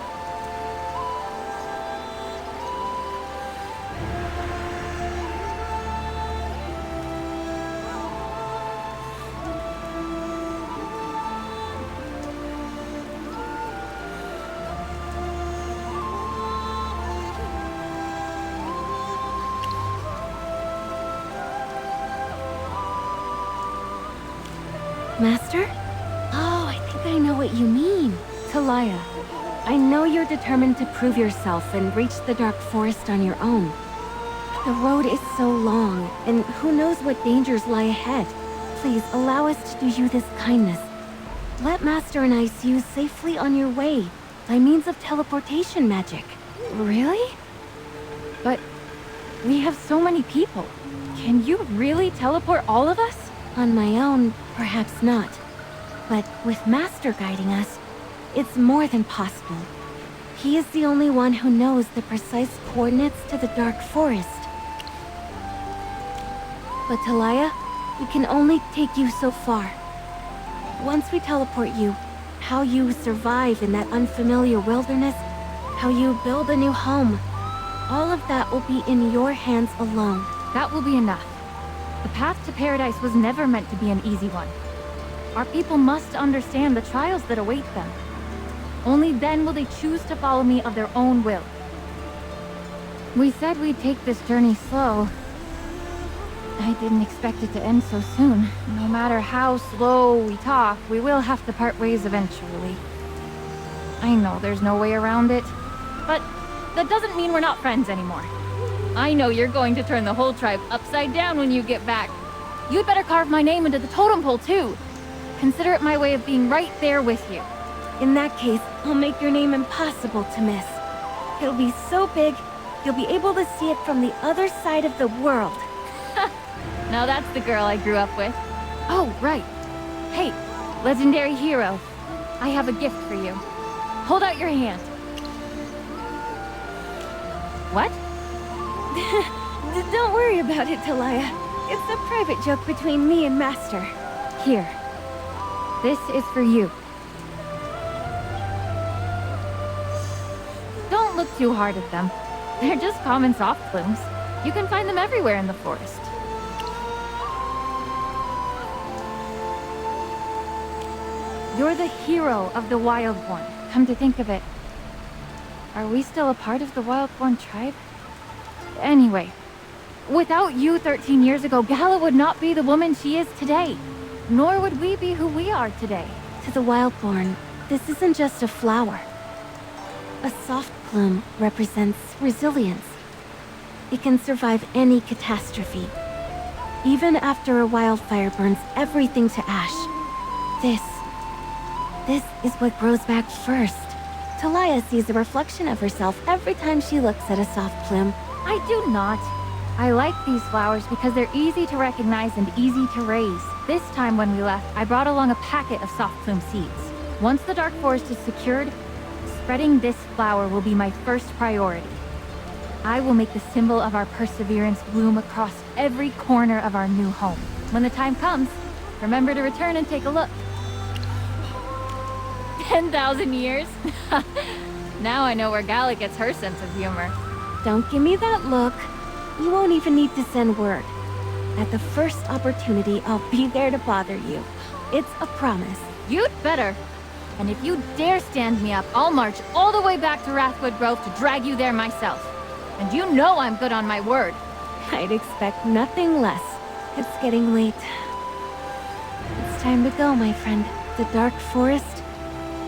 Master? Oh, I think I know what you mean. Talia, I know you're determined to prove yourself and reach the Dark Forest on your own. But the road is so long, and who knows what dangers lie ahead. Please, allow us to do you this kindness. Let Master and I see you safely on your way, by means of teleportation magic. Really? But we have so many people. Can you really teleport all of us? On my own, perhaps not. But with Master guiding us, it's more than possible. He is the only one who knows the precise coordinates to the Dark Forest. But Talia, we can only take you so far. Once we teleport you, how you survive in that unfamiliar wilderness, how you build a new home, all of that will be in your hands alone. That will be enough. The path to paradise was never meant to be an easy one. Our people must understand the trials that await them. Only then will they choose to follow me of their own will. We said we'd take this journey slow. I didn't expect it to end so soon. No matter how slow we talk, we will have to part ways eventually. I know there's no way around it, but that doesn't mean we're not friends anymore. I know you're going to turn the whole tribe upside down when you get back. You'd better carve my name into the totem pole too. Consider it my way of being right there with you. In that case, I'll make your name impossible to miss. It'll be so big, you'll be able to see it from the other side of the world. Now that's the girl I grew up with. Oh, right. Hey, legendary hero. I have a gift for you. Hold out your hand. What? Don't worry about it, Talia. It's a private joke between me and Master. Here. This is for you. Don't look too hard at them. They're just common soft plumes. You can find them everywhere in the forest. You're the hero of the Wildborn. Come to think of it. Are we still a part of the Wildborn tribe? Anyway, without you 13 years ago, Gala would not be the woman she is today. Nor would we be who we are today. To the Wildborn, this isn't just a flower. A soft plume represents resilience. It can survive any catastrophe. Even after a wildfire burns everything to ash. This is what grows back first. Talia sees a reflection of herself every time she looks at a soft plume. I do not. I like these flowers because they're easy to recognize and easy to raise. This time when we left, I brought along a packet of soft plume seeds. Once the Dark Forest is secured, spreading this flower will be my first priority. I will make the symbol of our perseverance bloom across every corner of our new home. When the time comes, remember to return and take a look. 10,000 years? Now I know where Gala gets her sense of humor. Don't give me that look. You won't even need to send word. At the first opportunity, I'll be there to bother you. It's a promise. You'd better. And if you dare stand me up, I'll march all the way back to Wrathwood Grove to drag you there myself. And you know I'm good on my word. I'd expect nothing less. It's getting late. It's time to go, my friend. The Dark Forest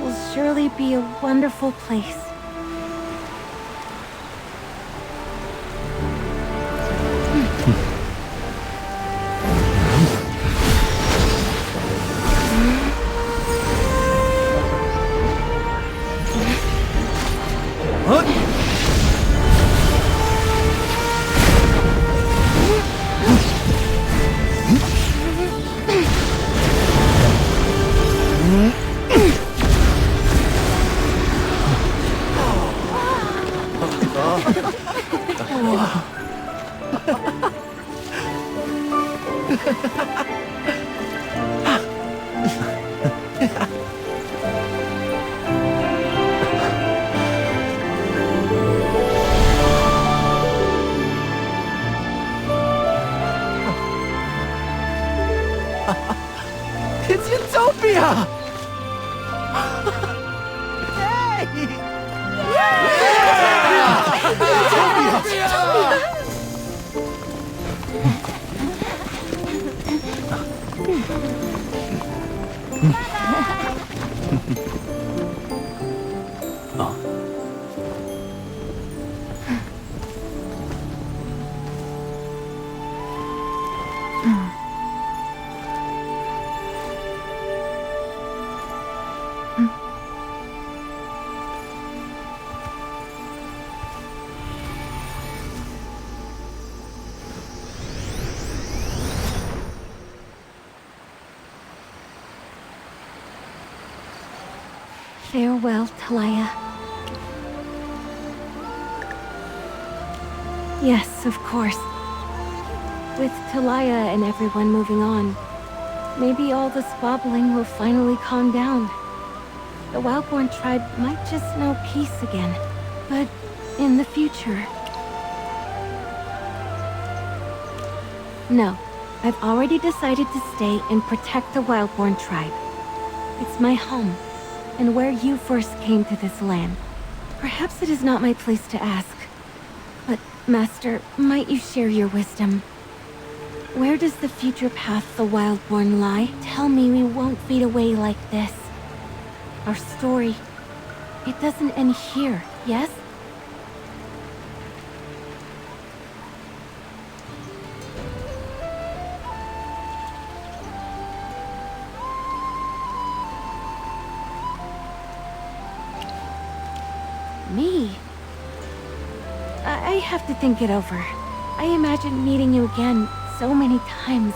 will surely be a wonderful place. It's Utopia! Hey! Yeah! Utopia! Farewell, Talia. Yes, of course. With Talia and everyone moving on, maybe all the squabbling will finally calm down. The Wildborn tribe might just know peace again. But in the future... No, I've already decided to stay and protect the Wildborn tribe. It's my home, and where you first came to this land. Perhaps it is not my place to ask, but Master, might you share your wisdom? Where does the future path the Wildborn lie? Tell me we won't fade away like this. Our story, it doesn't end here, yes? Me? I have to think it over. I imagine meeting you again so many times,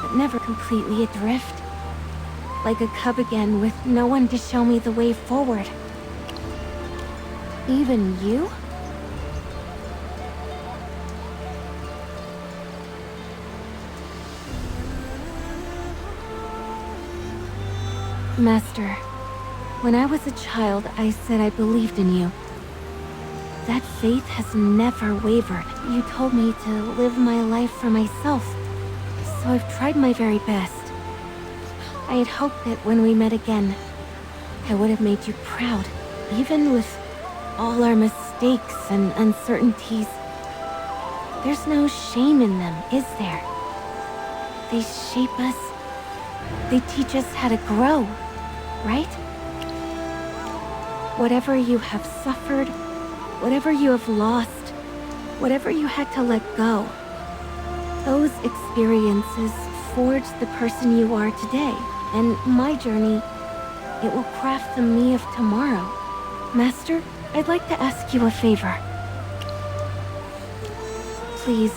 but never completely adrift. Like a cub again with no one to show me the way forward. Even you? Master, when I was a child, I said I believed in you. That faith has never wavered. You told me to live my life for myself, so I've tried my very best. I had hoped that when we met again, I would have made you proud, even with all our mistakes and uncertainties. There's no shame in them, is there? They shape us. They teach us how to grow, right? Whatever you have suffered, whatever you have lost, whatever you had to let go, those experiences forged the person you are today. And my journey, it will craft the me of tomorrow. Master, I'd like to ask you a favor. Please,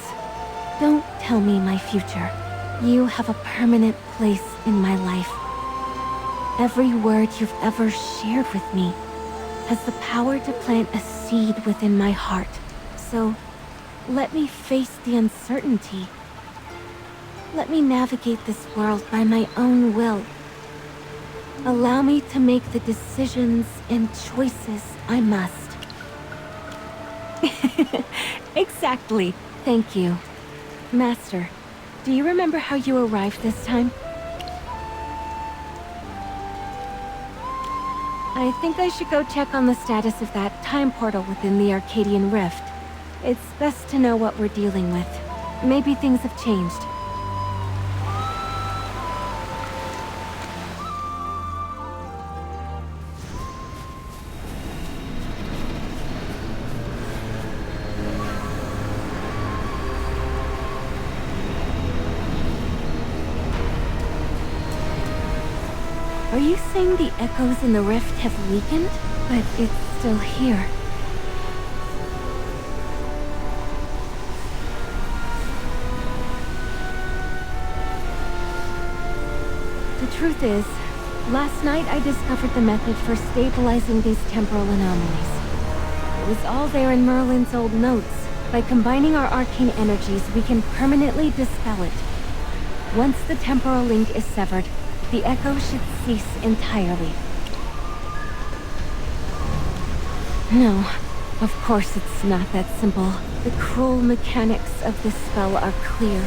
don't tell me my future. You have a permanent place in my life. Every word you've ever shared with me has the power to plant a seed within my heart. So, let me face the uncertainty. Let me navigate this world by my own will. Allow me to make the decisions and choices I must. Exactly. Thank you. Master, do you remember how you arrived this time? I think I should go check on the status of that time portal within the Arcadian Rift. It's best to know what we're dealing with. Maybe things have changed. Are you saying the echoes in the rift have weakened? But it's still here. The truth is, last night I discovered the method for stabilizing these temporal anomalies. It was all there in Merlin's old notes. By combining our arcane energies, we can permanently dispel it. Once the temporal link is severed, the echo should cease entirely. No, of course it's not that simple. The cruel mechanics of this spell are clear.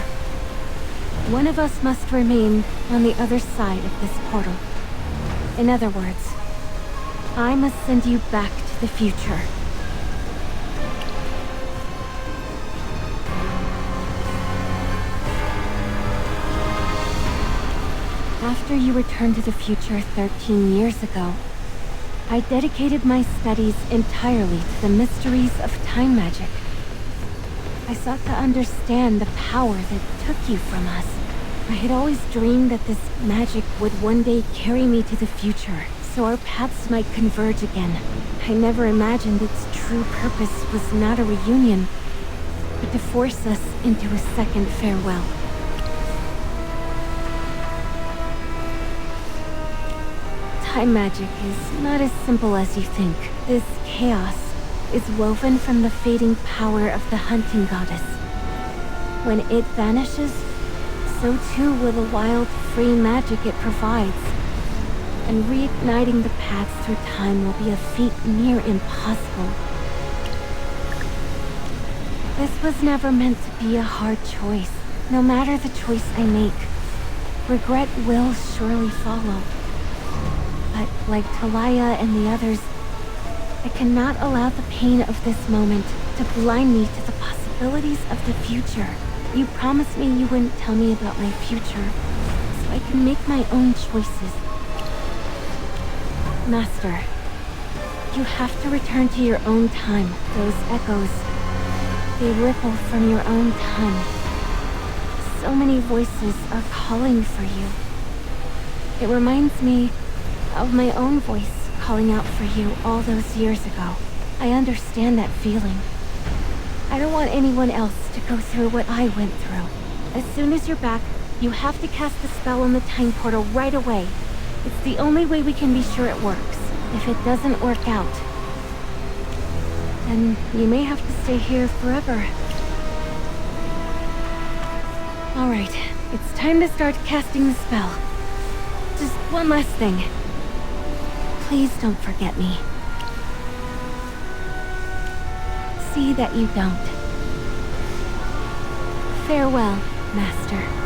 One of us must remain on the other side of this portal. In other words, I must send you back to the future. After you returned to the future 13 years ago, I dedicated my studies entirely to the mysteries of time magic. I sought to understand the power that took you from us. I had always dreamed that this magic would one day carry me to the future, so our paths might converge again. I never imagined its true purpose was not a reunion, but to force us into a second farewell. Time magic is not as simple as you think. This chaos is woven from the fading power of the hunting goddess. When it vanishes, so too will the wild, free magic it provides. And reigniting the paths through time will be a feat near impossible. This was never meant to be a hard choice. No matter the choice I make, regret will surely follow. But like Talaya and the others, I cannot allow the pain of this moment to blind me to the possibilities of the future. You promised me you wouldn't tell me about my future, so I can make my own choices. Master, you have to return to your own time. Those echoes, they ripple from your own time. So many voices are calling for you. It reminds me of my own voice calling out for you all those years ago. I understand that feeling. I don't want anyone else to go through what I went through. As soon as you're back, you have to cast the spell on the time portal right away. It's the only way we can be sure it works. If it doesn't work out, then you may have to stay here forever. Alright, it's time to start casting the spell. Just one last thing. Please don't forget me. See that you don't. Farewell, Master.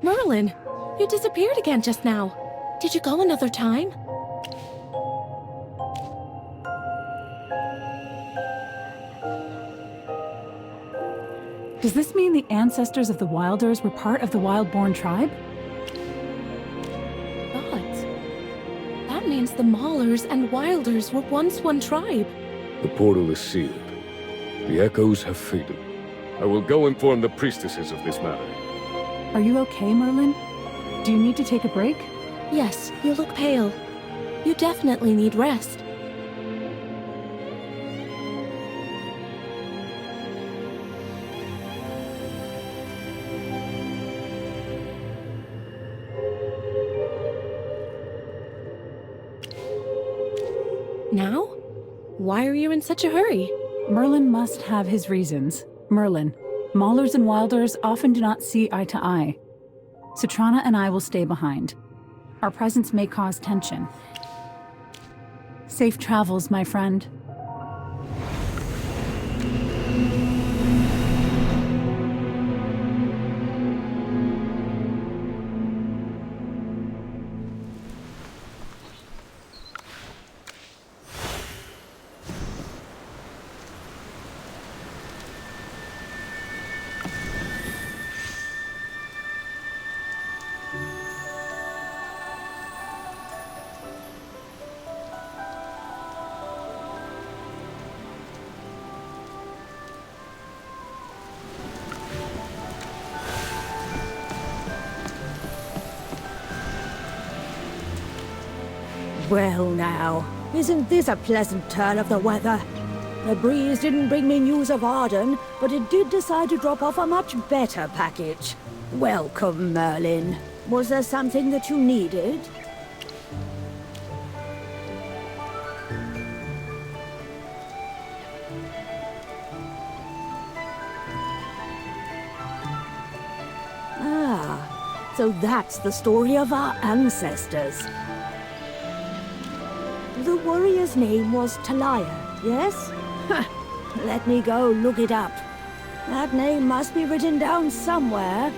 Merlin, you disappeared again just now. Did you go another time? Does this mean the ancestors of the Wilders were part of the Wildborn tribe? Gods. That means the Maulers and Wilders were once one tribe. The portal is sealed. The echoes have faded. I will go inform the priestesses of this matter. Are you okay, Merlin? Do you need to take a break? Yes, you look pale. You definitely need rest. Now? Why are you in such a hurry? Merlin must have his reasons. Merlin, Maulers and Wilders often do not see eye to eye. Citrana and I will stay behind. Our presence may cause tension. Safe travels, my friend. Well now, isn't this a pleasant turn of the weather? The breeze didn't bring me news of Arden, but it did decide to drop off a much better package. Welcome, Merlin. Was there something that you needed? Ah, so that's the story of our ancestors. The warrior's name was Talia, yes? Let me go look it up. That name must be written down somewhere.